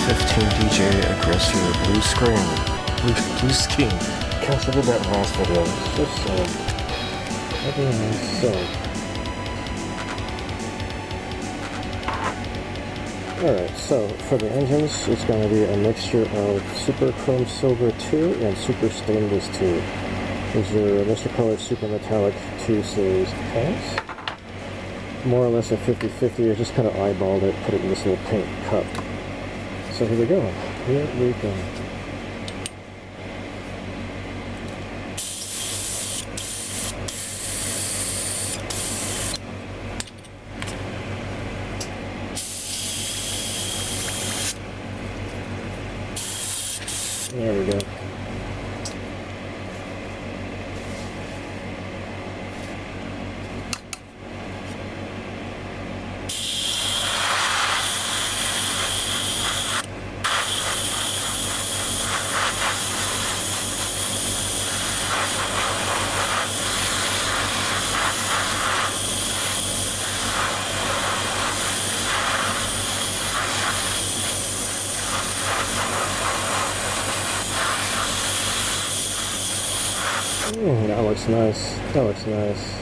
F-15DJ Aggressor blue screen. Blue scheme. Guess I did that last video. It's just Alright, so for the engines, it's going to be a mixture of Super Chrome Silver 2 and Super Stainless 2. These are Mr. Color Super Metallic 2 series tanks. More or less a 50-50. I just kind of eyeballed it, put it in this little paint cup. So here we go. Here we go. There we go. That looks nice. That looks nice.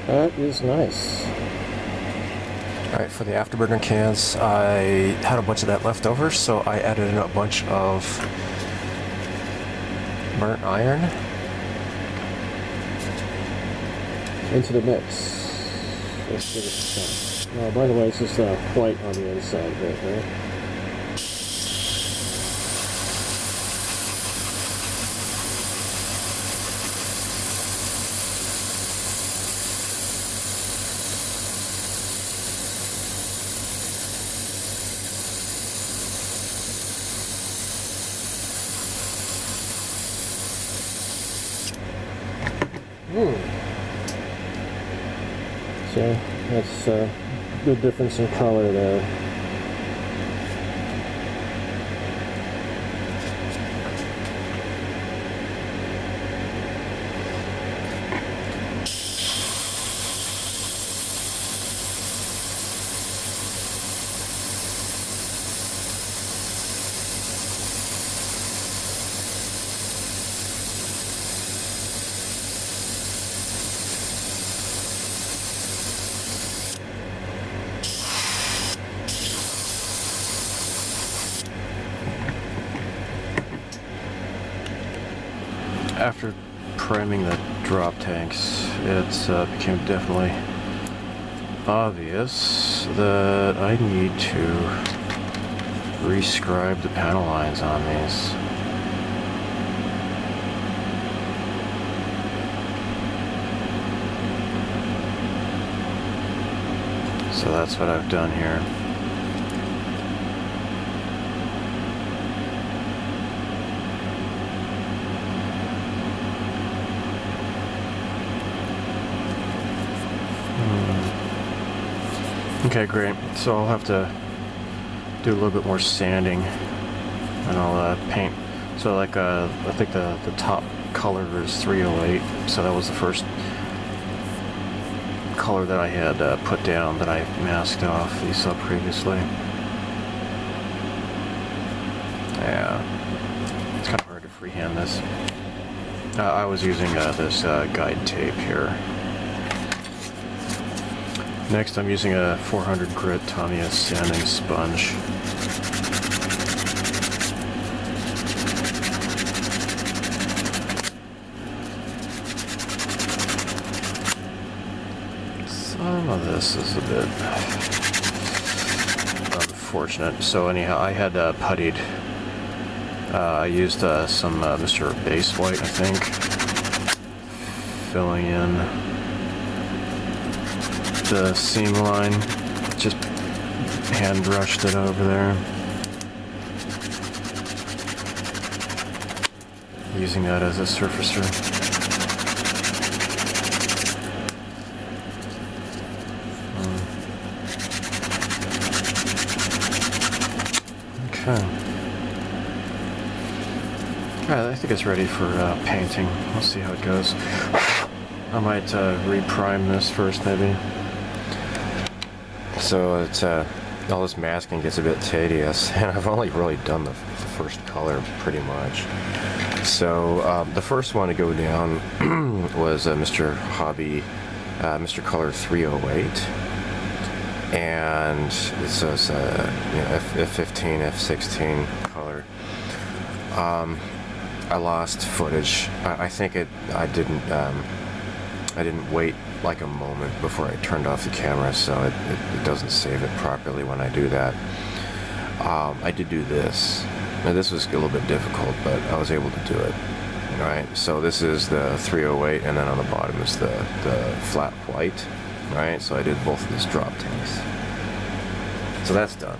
That is nice. Alright, for the afterburner cans, I had a bunch of that left over, so I added in a bunch of burnt iron into the mix. Let's give it a shot. Oh, by the way, it's just white on the inside there, right? So that's a good difference in color there. After priming the drop tanks, it became definitely obvious that I need to rescribe the panel lines on these. So that's what I've done here. Okay, great. So I'll have to do a little bit more sanding and I'll paint. So like I think the top color is 308. So that was the first color that I had put down that I masked off that you saw previously. Yeah, it's kind of hard to freehand this. I was using this guide tape here. Next, I'm using a 400 grit Tamiya sanding sponge. this is a bit unfortunate. So anyhow, I had puttied. I used some Mr. Base White, I think, filling in the seam line. Just hand brushed it over there. Using that as a surfacer. Okay. Alright, I think it's ready for painting. We'll see how it goes. I might reprime this first, maybe. So it's all this masking gets a bit tedious, and I've only really done the first color pretty much. So the first one to go down was Mr. Hobby, Mr. Color 308, and this was F-15, F-16 color. I lost footage. I think I didn't wait like a moment before I turned off the camera, so it doesn't save it properly when I do that. I did do this. Now this was a little bit difficult, but I was able to do it. Right, so this is the 308, and then on the bottom is the flat white. Right, so I did both of these drop tanks. So that's done.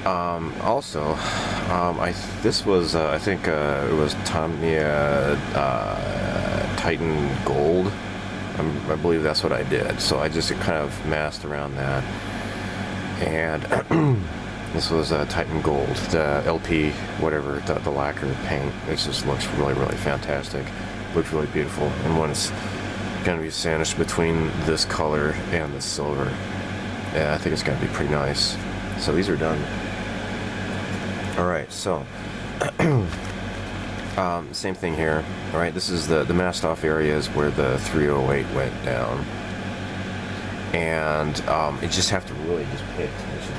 Also, this was I think it was Tamiya Titan Gold. I believe that's what I did. So I just kind of masked around that, and this was Titan Gold, the LP, whatever, the lacquer paint. It just looks really, really fantastic. Looks really beautiful. And when it's going to be sandwiched between this color and the silver, yeah, I think it's going to be pretty nice. So these are done. Alright, so same thing here. Alright, this is the masked off areas where the 308 went down. And you just have to really just pay attention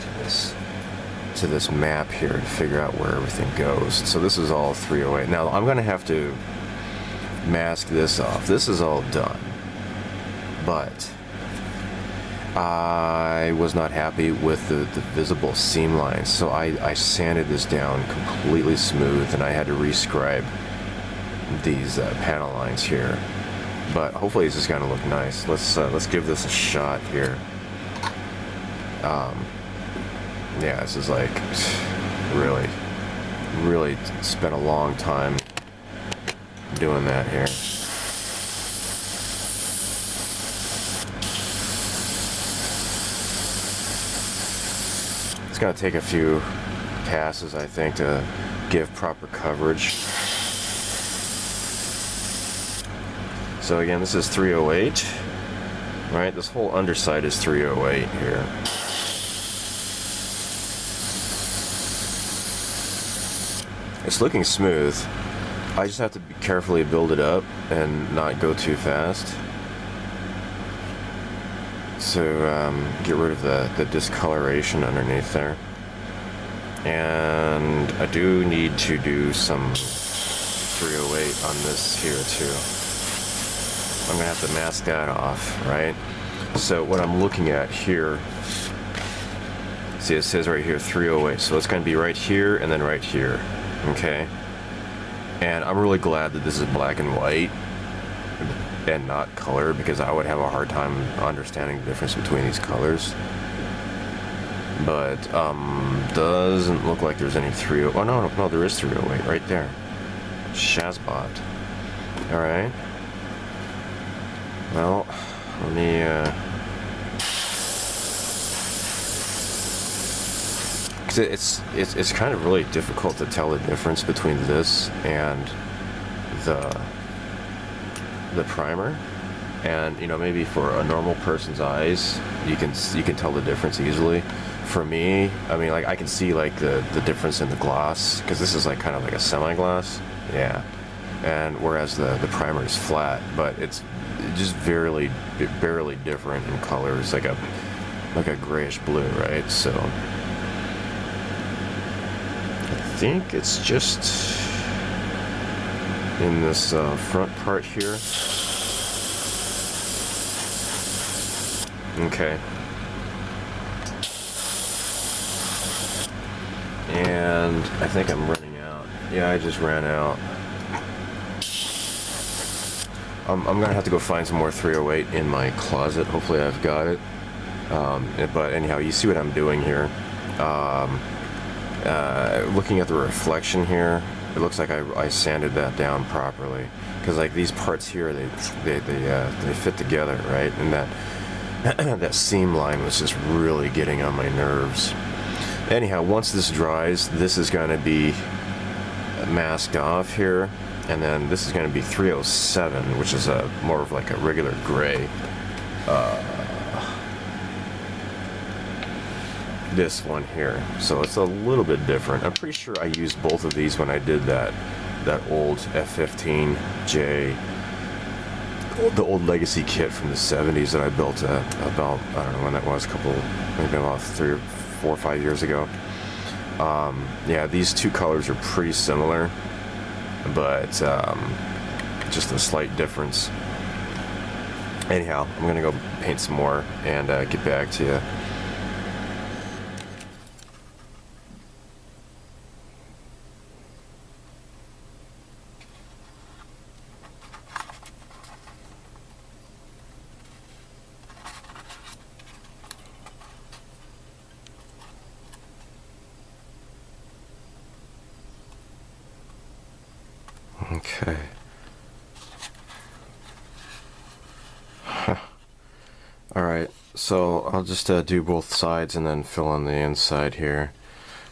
to this map here to figure out where everything goes. So this is all 308. Now I'm going to have to mask this off. This is all done. But I was not happy with the visible seam lines, so I sanded this down completely smooth, and I had to rescribe these panel lines here. But hopefully this is going to look nice. Let's give this a shot here. Yeah, this is like really spent a long time doing that here. It's going to take a few passes, I think, to give proper coverage. So again, this is 308, right? This whole underside is 308 here. It's looking smooth. I just have to carefully build it up and not go too fast. So get rid of the discoloration underneath there. And I do need to do some 308 on this here too. I'm gonna have to mask that off, right? So what I'm looking at here, see it says right here 308, so it's gonna be right here and then right here, okay? And I'm really glad that this is black and white and not color, because I would have a hard time understanding the difference between these colors. But doesn't look like there's any 308. Oh no, there is 308 right there. Shazbot. All right. Well, let me it's kind of really difficult to tell the difference between this and the primer. And you know, maybe for a normal person's eyes, you can tell the difference easily. For me, I mean, like I can see like the difference in the gloss, because this is like kind of like a semi-gloss, yeah. And whereas the primer is flat, but it's just barely different in colors, like a grayish blue, right? So I think it's just in this front part here. Okay. And I think I'm running out. Yeah, I just ran out. I'm gonna have to go find some more 308 in my closet. Hopefully I've got it. But anyhow, you see what I'm doing here. Looking at the reflection here, it looks like I sanded that down properly. Because like these parts here, they fit together, right? And that that seam line was just really getting on my nerves. Anyhow, once this dries, this is going to be masked off here, and then this is going to be 307, which is a more of like a regular gray. This one here, so it's a little bit different. I'm pretty sure I used both of these when I did that old F-15DJ, the old legacy kit from the 70s that I built about, I don't know when that was, maybe about 3 or 4 or 5 years ago. Yeah, these two colors are pretty similar, but just a slight difference. Anyhow, I'm gonna go paint some more and get back to you. Okay. Alright, so I'll just do both sides and then fill in the inside here.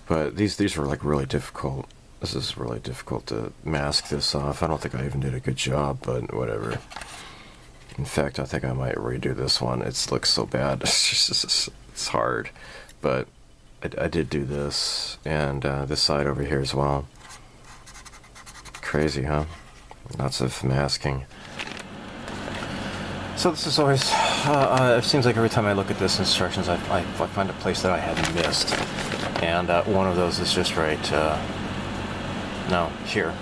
But these are like really difficult. This is really difficult to mask this off. I don't think I even did a good job, but whatever. In fact, I think I might redo this one. It looks so bad. It's hard. But I did do this, and this side over here as well. Crazy, huh? Lots of masking. So this is always, it seems like every time I look at this instructions, I find a place that I had missed. And one of those is just right, no, here.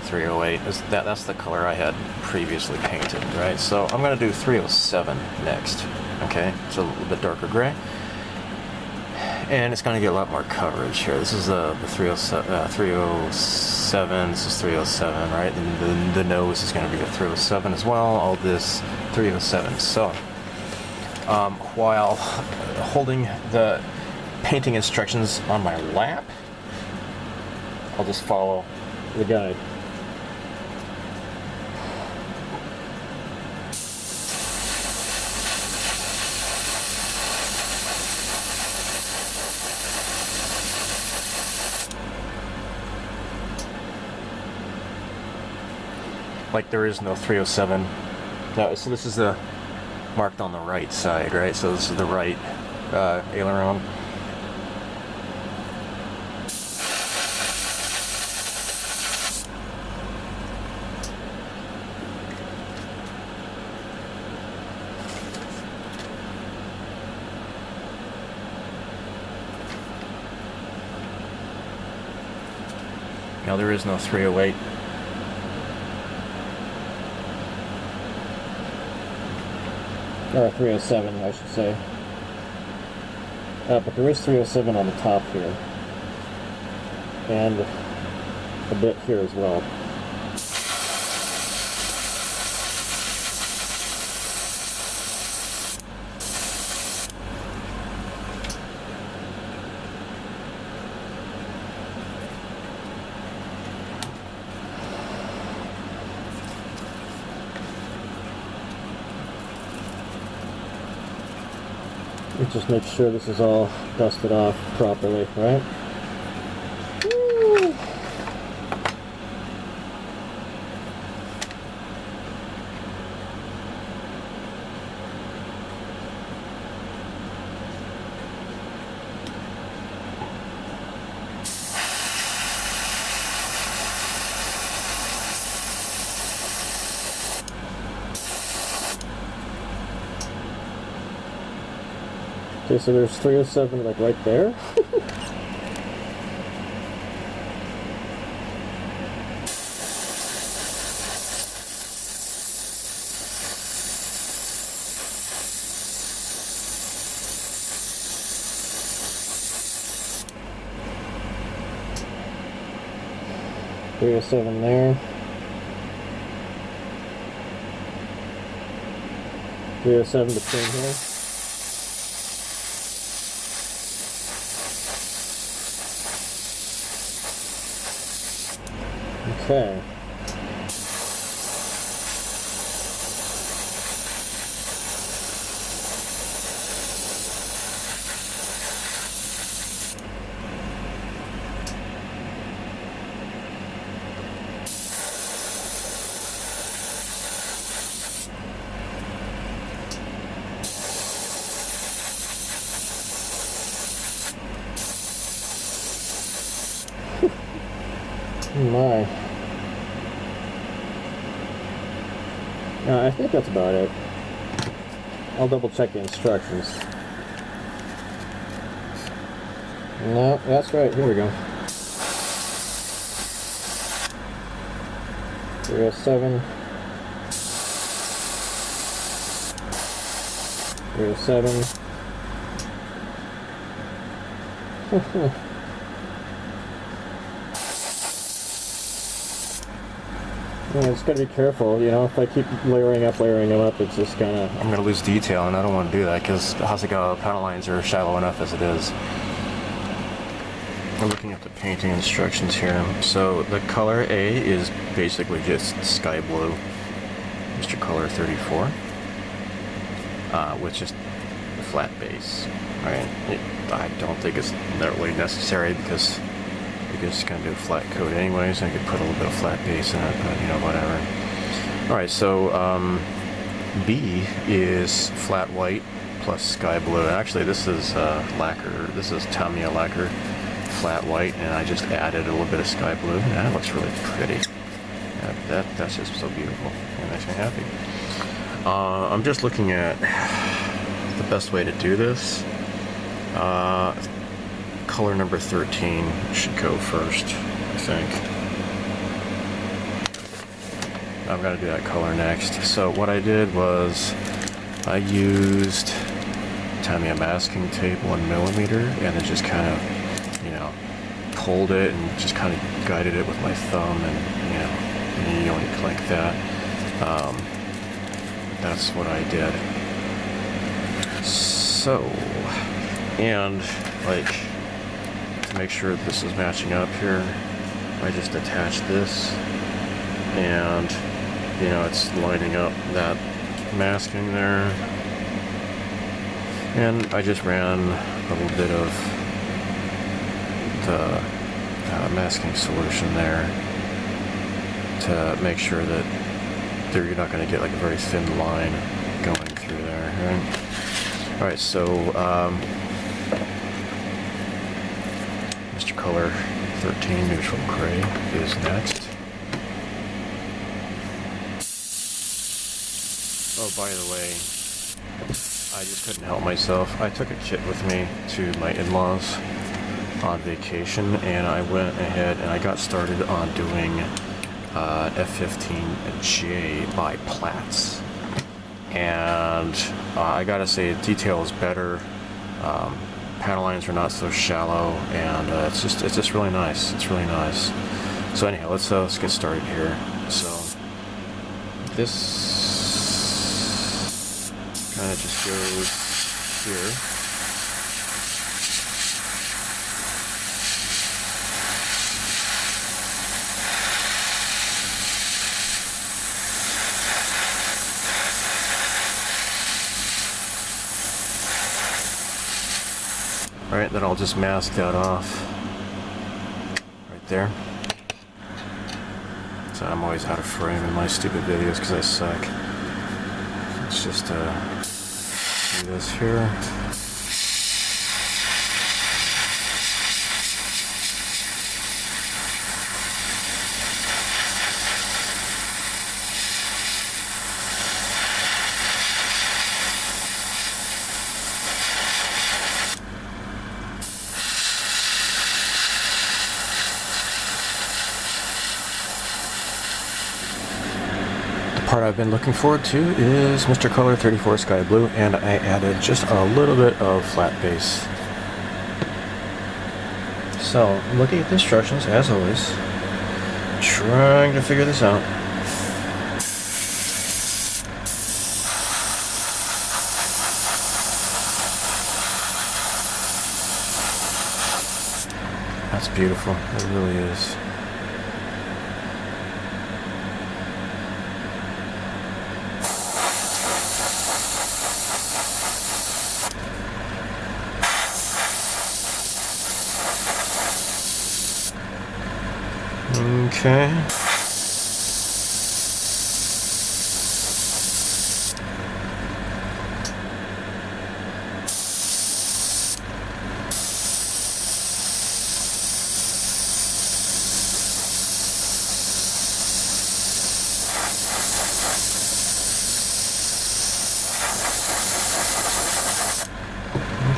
308, that's the color I had previously painted, right? So I'm going to do 307 next, okay? It's a little bit darker gray. And it's going to get a lot more coverage here. This is the 307, this is 307, right? And the nose is going to be a 307 as well, all this 307. So, while holding the painting instructions on my lap, I'll just follow the guide. Like there is no 307. No, so this is the marked on the right side, right? So this is the right aileron. Now there is no 308. Or 307, I should say. But there is 307 on the top here. And a bit here as well. Just make sure this is all dusted off properly, right? Woo. Okay, so there's 307 like right there. 307 there. 307 between here. Okay. My. I think that's about it. I'll double check the instructions. No, that's right. Here we go. 307. 307. Yeah, just gotta be careful, you know, if I keep layering them up, it's just gonna... I'm gonna lose detail, and I don't want to do that because the Hasegawa panel lines are shallow enough as it is. I'm looking at the painting instructions here. So the color A is basically just sky blue, Mr. Color 34, with just a flat base, right? I don't think it's really necessary because you just kind of do a flat coat anyways. I could put a little bit of flat base in it, but you know, whatever. Alright, so B is flat white plus sky blue. Actually, this is lacquer. This is Tamiya lacquer, flat white, and I just added a little bit of sky blue. And that looks really pretty. That's just so beautiful. It makes me happy. I'm just looking at the best way to do this. Color number 13 should go first, I think. I've got to do that color next. So what I did was I used Tamiya masking tape 1mm and then just kind of, you know, pulled it and just kind of guided it with my thumb and, you know, yoink like that. That's what I did. So, and like, to make sure this is matching up here, I just attach this and, you know, it's lining up that masking there. And I just ran a little bit of the masking solution there to make sure that you're not going to get like a very thin line going through there, right? Alright, so Mr. Color 13 neutral gray is next. Oh, by the way, I just couldn't help myself. I took a kit with me to my in-laws on vacation, and I went ahead and I got started on doing F-15DJ by Platts. And I gotta say, detail is better. Panel lines are not so shallow, and it's just really nice. It's really nice. So anyhow, let's get started here. So this kind of just goes here. Alright, then I'll just mask that off right there. So I'm always out of frame in my stupid videos because I suck. Let's just do this here. Part I've been looking forward to is Mr. Color 34 Sky Blue, and I added just a little bit of flat base. So, looking at the instructions, as always, trying to figure this out. That's beautiful. It really is. Okay.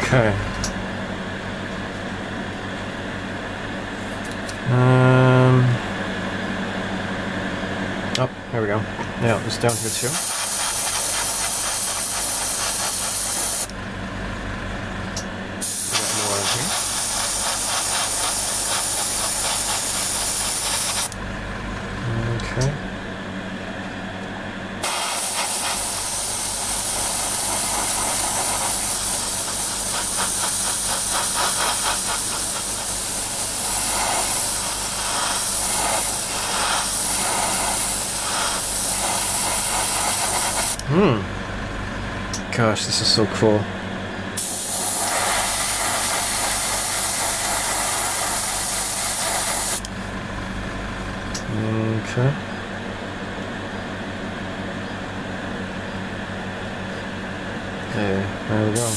Okay. Oh, there we go. Yeah, it's down here too. We got more in here. Okay. Gosh, this is so cool. Okay. Hey, there we go.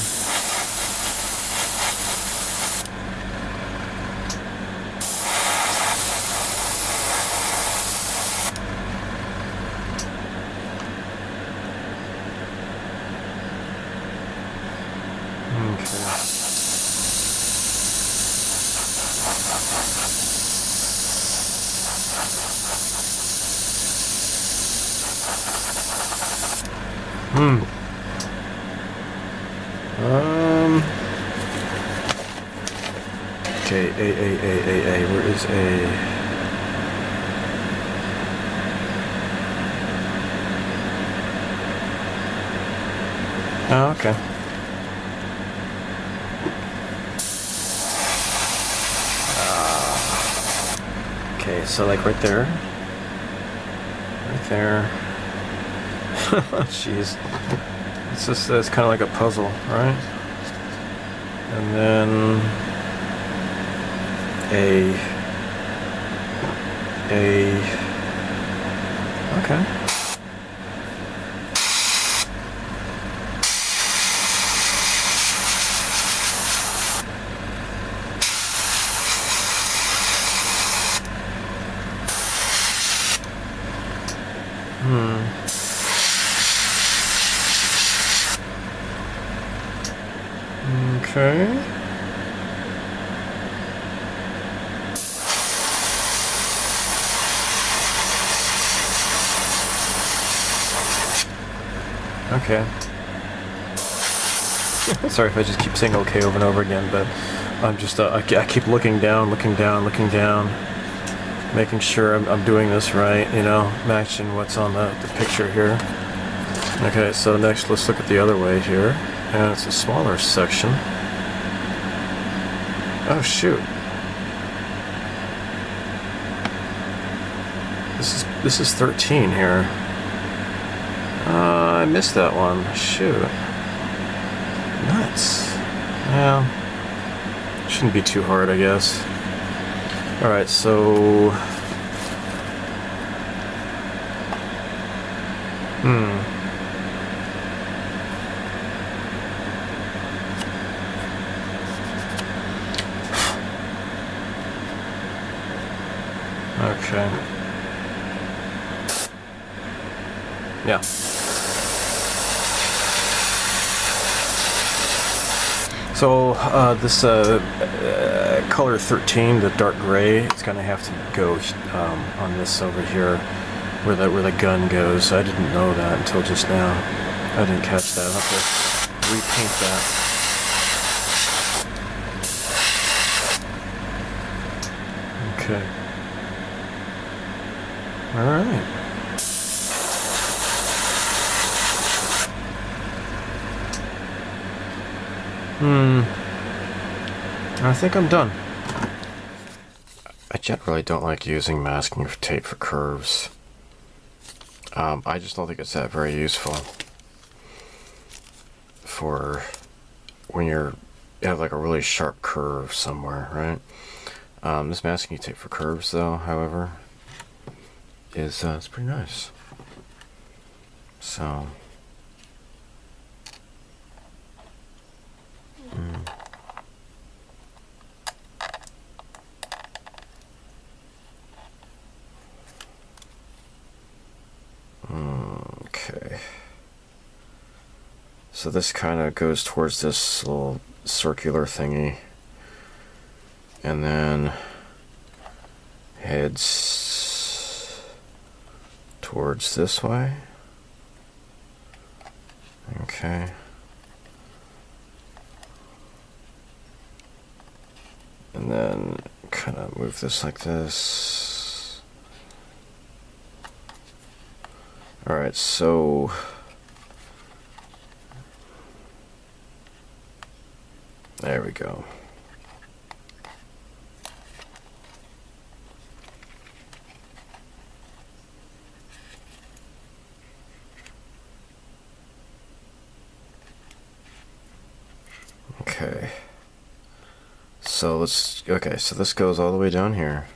Okay, A, where is A? Oh, okay. Okay, so like right there. Right there. Jeez. It's just, it's kind of like a puzzle, right? And then A. Okay. Okay. Okay. Sorry if I just keep saying okay over and over again, but I'm just, I keep looking down, making sure I'm doing this right, you know, matching what's on the picture here. Okay, so next let's look at the other way here, and it's a smaller section. Oh shoot. This is 13 here. I missed that one. Shoot. Nuts. Yeah. Shouldn't be too hard, I guess. Alright, so... Okay. Yeah. So this color 13, the dark gray, it's gonna have to go on this over here, where the gun goes. I didn't know that until just now. I didn't catch that. I'll have to repaint that. Okay. Alright. I think I'm done. I generally don't like using masking tape for curves. I just don't think it's that very useful for when you have like a really sharp curve somewhere, right? This masking tape for curves, though, however, is it's pretty nice. So. Okay. So this kind of goes towards this little circular thingy, and then heads towards this way. Okay. And then kind of move this like this. Alright, so there we go. Okay. So so this goes all the way down here.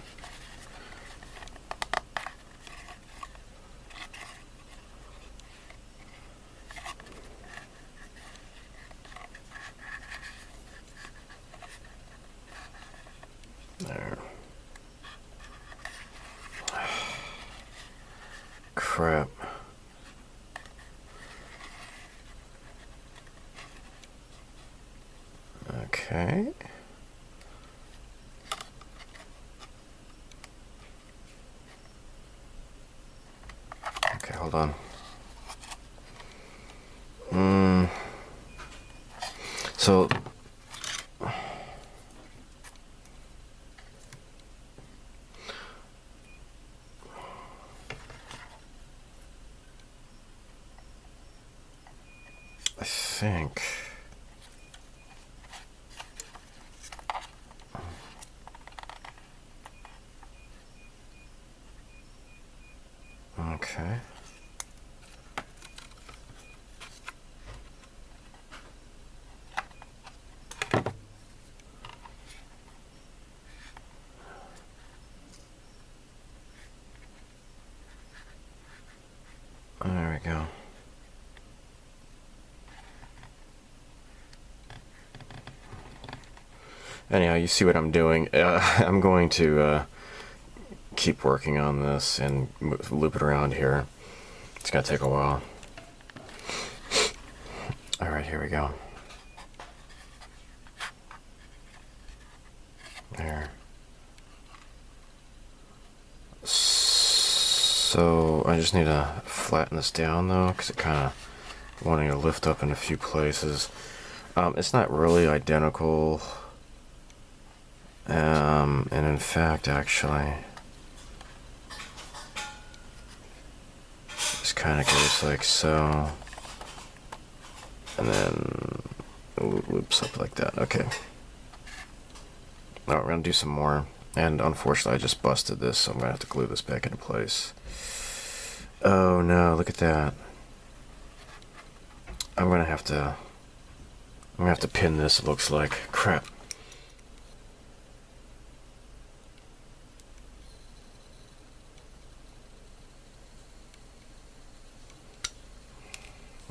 There. Crap. Okay. Okay, hold on. So I think okay. There we go. Anyhow, you see what I'm doing. I'm going to keep working on this and loop it around here. It's gonna take a while. Alright, here we go. There. So I just need to flatten this down though, because it kind of wanting to lift up in a few places. It's not really identical, and in fact, actually, this kind of goes like so, and then it loops up like that. Okay. Now we're gonna do some more, and unfortunately, I just busted this, so I'm gonna have to glue this back into place. Oh no! Look at that. I'm gonna have to pin this. It looks like crap.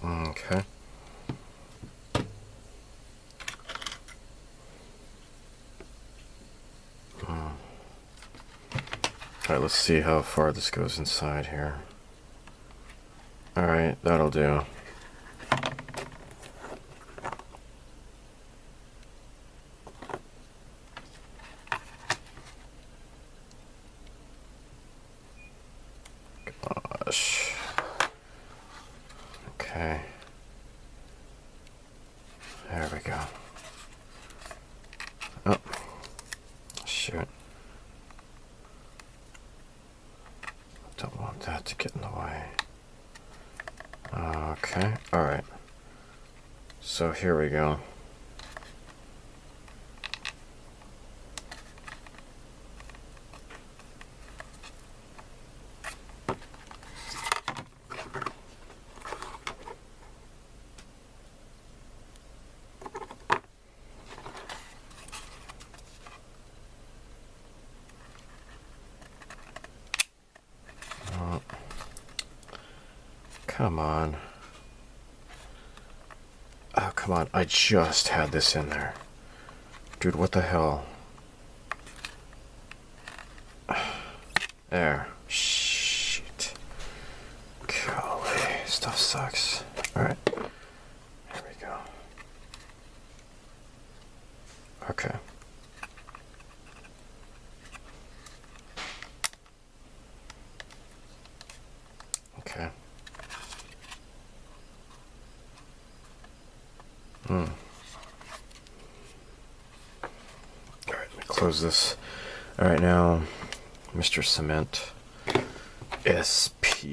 Okay. Alright, let's see how far this goes inside here. Alright, that'll do. Gosh. Okay. There we go. Oh. Shoot. Don't want that to get in the way. Okay, alright. So here we go. Come on. Oh, come on. I just had this in there. Dude, what the hell? There. Shit. Golly. Stuff sucks. Alright. Here we go. Okay. Okay. Alright, let me close this. Alright, now, Mr. Cement. SP.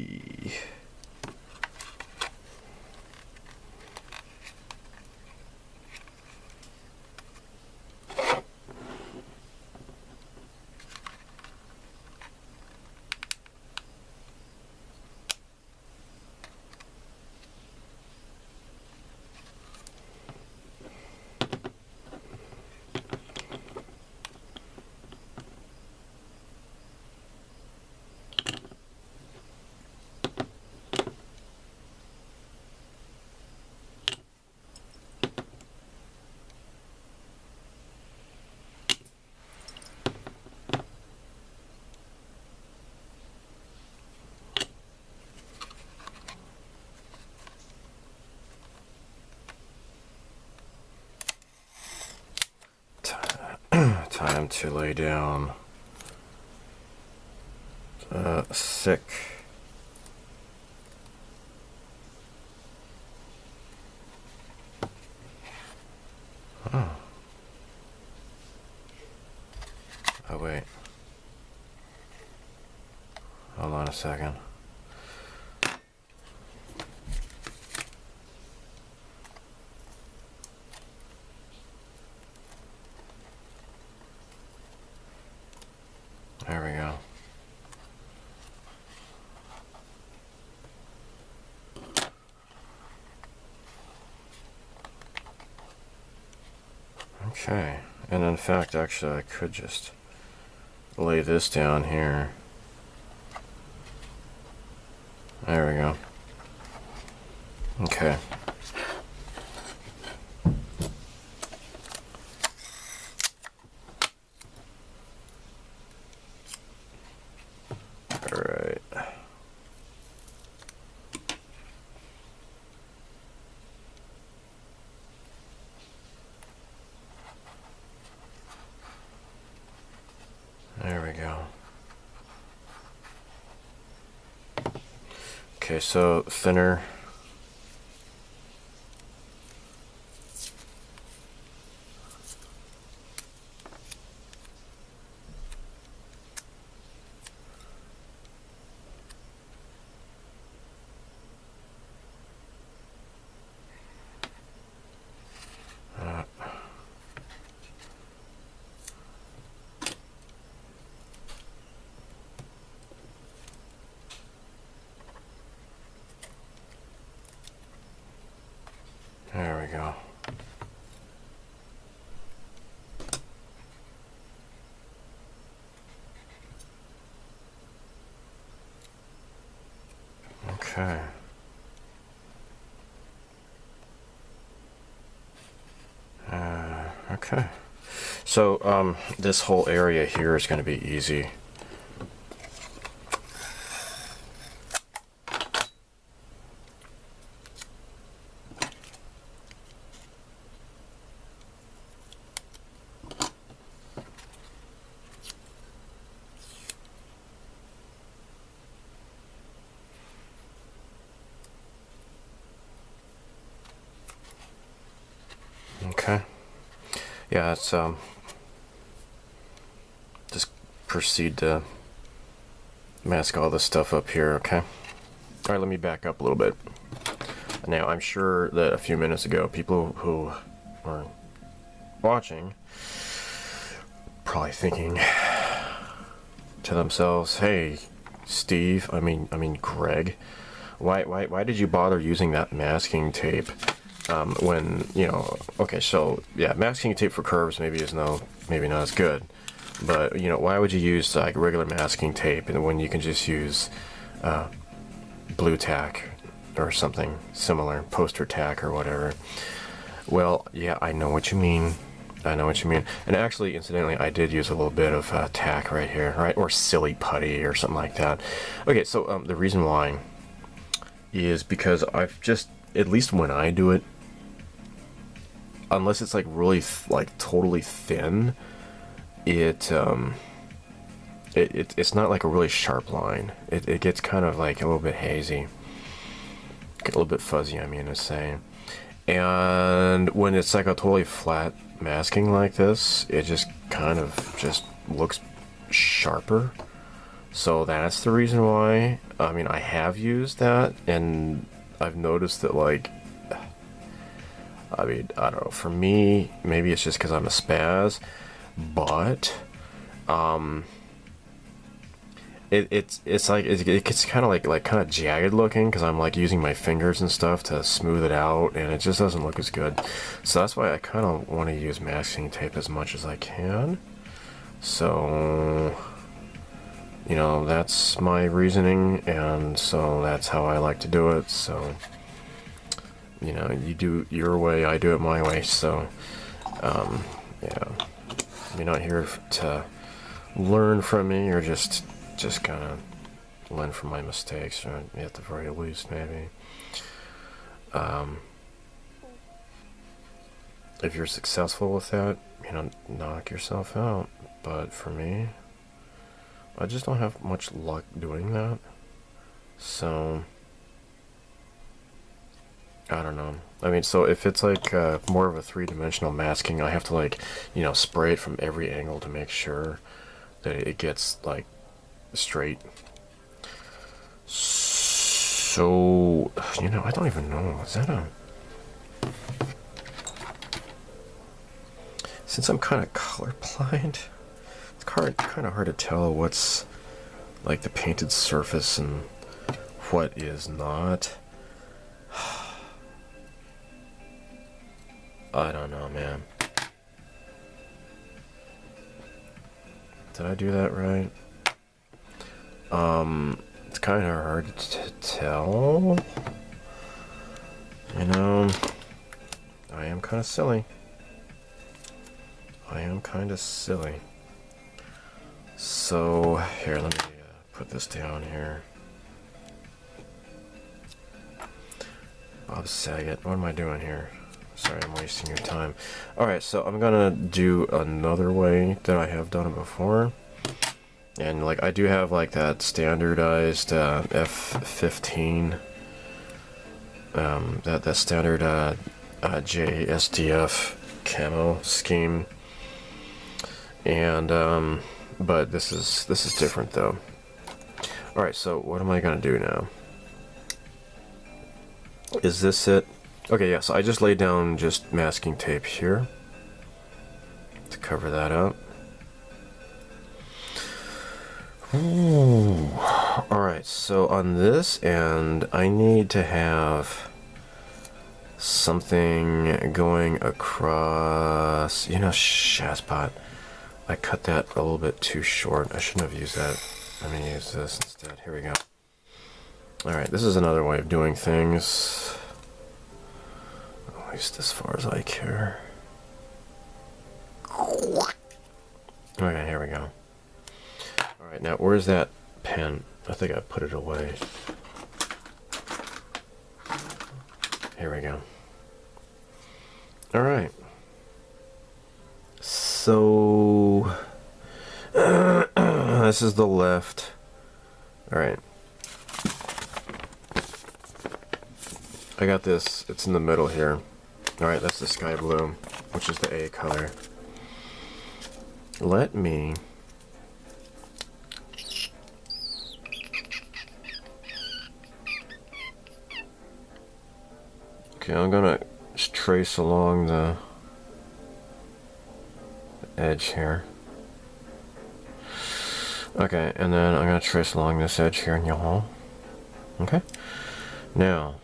Time to lay down thick oh wait, hold on a second. There we go. Okay, and in fact, actually, I could just lay this down here. There we go. Okay. Alright. There we go. Okay, so thinner. There we go. Okay. Okay. So this whole area here is going to be easy. Okay. Yeah, it's just proceed to mask all this stuff up here, okay? All right, let me back up a little bit. Now, I'm sure that a few minutes ago, people who were watching probably thinking to themselves, "Hey, Steve, I mean Greg, why did you bother using that masking tape when, you know, okay, so yeah, masking tape for curves maybe not as good, but you know, why would you use like regular masking tape and when you can just use blue tack or something similar, poster tack or whatever?" Well, yeah, I know what you mean. I know what you mean. And actually, incidentally, I did use a little bit of tack right here, right? Or silly putty or something like that. Okay, so the reason why is because I've just, at least when I do it, unless it's like really like totally thin, it's not like a really sharp line. It gets kind of like a little bit hazy, a little bit fuzzy, I mean to say. And when it's like a totally flat masking like this, it just kind of just looks sharper. So that's the reason why. I mean, I have used that, and I've noticed that, like, I mean, I don't know, for me, maybe it's just because I'm a spaz, but it's like it gets kind of like kind of jagged looking because I'm like using my fingers and stuff to smooth it out, and it just doesn't look as good. So that's why I kind of want to use masking tape as much as I can. So, you know, that's my reasoning, and so that's how I like to do it. So, you know, you do it your way, I do it my way. So, yeah, you're not here to learn from me, or just kind of learn from my mistakes, or at the very least, maybe. If you're successful with that, you know, knock yourself out. But for me, I just don't have much luck doing that. So, I don't know. I mean, so if it's like more of a three-dimensional masking, I have to, like, you know, spray it from every angle to make sure that it gets like straight. So, you know, I don't even know. Is that a... Since I'm kind of colorblind, it's kind of hard to tell what's like the painted surface and what is not. I don't know, man. Did I do that right? It's kind of hard to tell. You know, I am kind of silly. So, here, let me put this down here. Bob Saget, what am I doing here? Sorry, I'm wasting your time. Alright, so I'm gonna do another way that I have done it before. And like, I do have like that standardized F-15, that standard JSDF camo scheme. And but this is different though. Alright, so what am I gonna do now? Is this it? Okay, yeah, so I just laid down just masking tape here to cover that up. Ooh. Alright, so on this end, I need to have something going across, you know, Shazbot. I cut that a little bit too short. I shouldn't have used that. I'm going to use this instead. Here we go. Alright, this is another way of doing things. At least as far as I care. Okay, here we go. Alright, now where's that pen? I think I put it away. Here we go. Alright. So... this is the left. Alright. I got this. It's in the middle here. Alright, that's the sky blue, which is the A color. Let me Okay, I'm gonna just trace along the edge here. Okay, and then I'm gonna trace along this edge here in y'all. Okay. Now,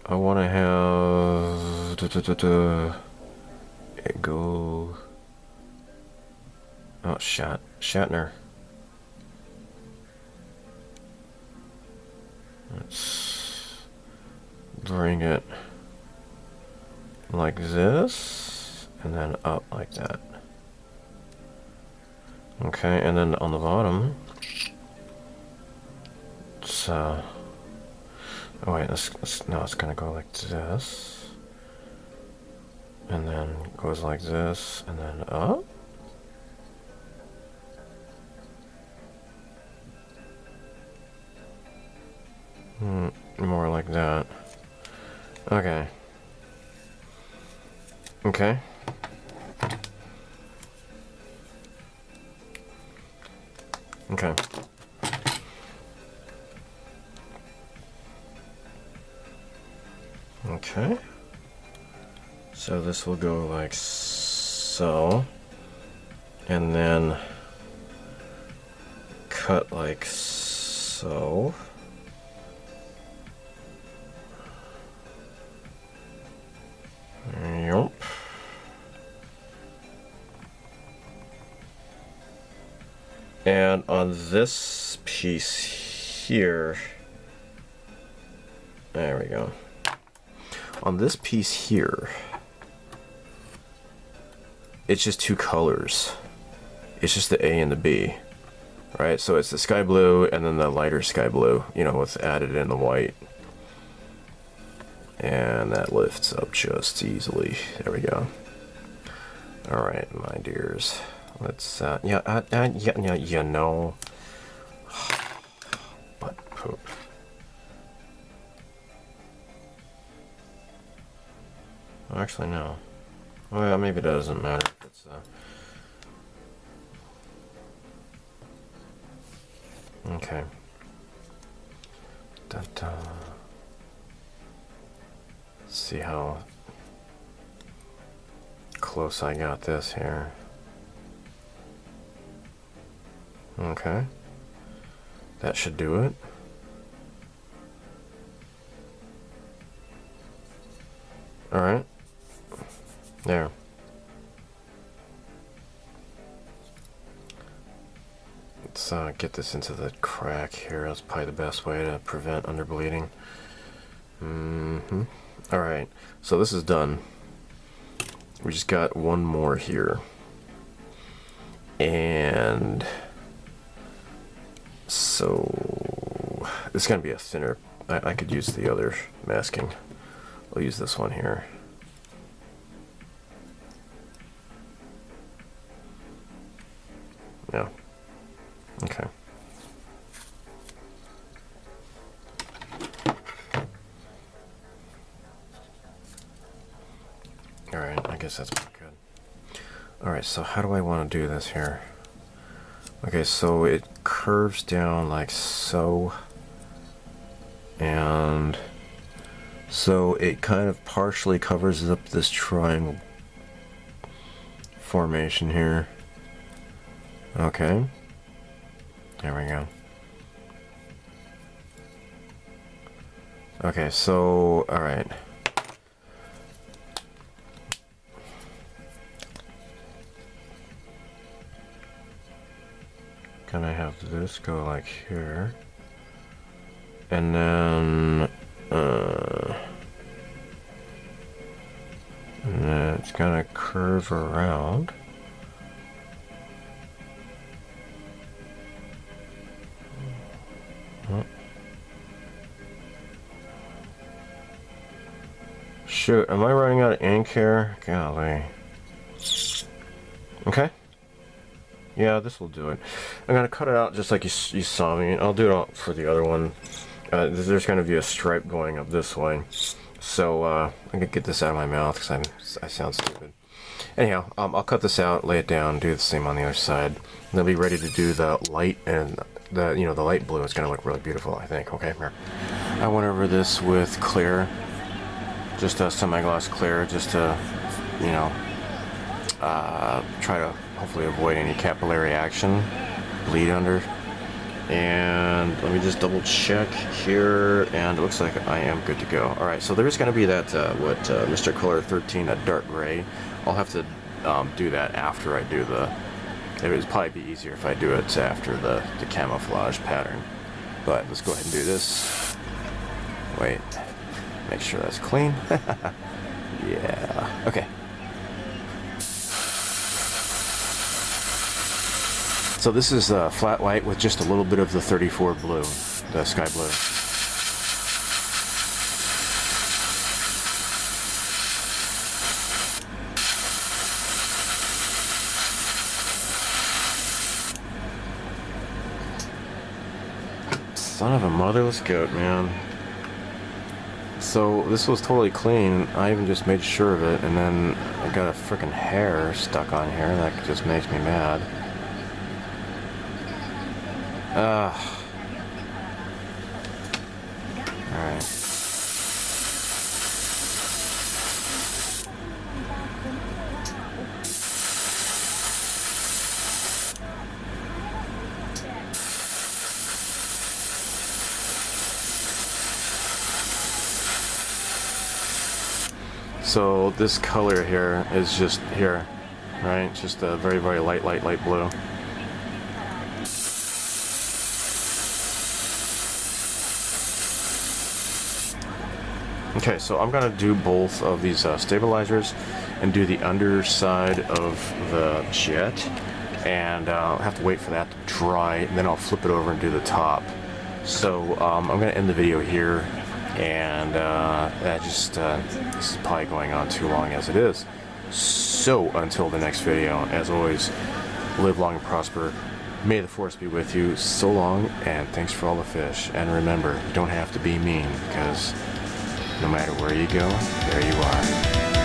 I want to have it go. Oh, Shatner. Let's bring it like this, and then up like that. Okay, and then on the bottom, it's oh wait, now it's gonna go like this, and then goes like this, and then up. More like that. Okay. Okay. Okay. Okay. So this will go like so, and then cut like so. Yup. And on this piece here, there we go. On this piece here, it's just two colors. It's just the A and the B, right? So it's the sky blue and then the lighter sky blue, you know, with added in the white. And that lifts up just easily. There we go. All right, my dears. Let's, yeah, you know. Butt poop. Actually, no. Well, maybe it doesn't matter if it's, okay. Da-da. See how close I got this here. Okay, that should do it. All right, there. Let's get this into the crack here. That's probably the best way to prevent underbleeding. All right, so this is done. We just got one more here, and so it's gonna be a thinner. I could use the other masking. I'll use this one here. Yeah. Okay. Alright, I guess that's pretty good. Alright, so how do I want to do this here? Okay, so it curves down like so. And so it kind of partially covers up this triangle formation here. Okay. There we go. Okay, so, alright. Gonna have this go like here. And then, it's gonna curve around. Shoot, am I running out of ink here? Golly. Okay. Yeah, this will do it. I'm gonna cut it out just like you saw me. I'll do it for the other one. There's gonna be a stripe going up this way. So, I'm gonna get this out of my mouth because I sound stupid. Anyhow, I'll cut this out, lay it down, do the same on the other side. And I'll be ready to do the light and the light blue. It's gonna look really beautiful, I think. Okay, here. I went over this with Claire just a semi-gloss clear, just to, you know, try to hopefully avoid any capillary action, bleed under. And let me just double check here, and it looks like I am good to go. Alright, so there's going to be that, Mr. Color 13, a dark gray. I'll have to do that after I do the... It would probably be easier if I do it after the camouflage pattern. But let's go ahead and do this. Wait, make sure that's clean. Yeah, okay. So this is flat white with just a little bit of the 34 blue, the sky blue. Son of a motherless goat, man. So this was totally clean. I even just made sure of it, and then I got a freaking hair stuck on here that just makes me mad. Alright. So this color here is just here, right? Just a very, very light blue. Okay, so I'm going to do both of these stabilizers and do the underside of the jet, and I'll have to wait for that to dry, and then I'll flip it over and do the top. So I'm going to end the video here, and this is probably going on too long as it is. So until the next video, as always, live long and prosper. May the force be with you. So long, and thanks for all the fish. And remember, you don't have to be mean, because no matter where you go, there you are.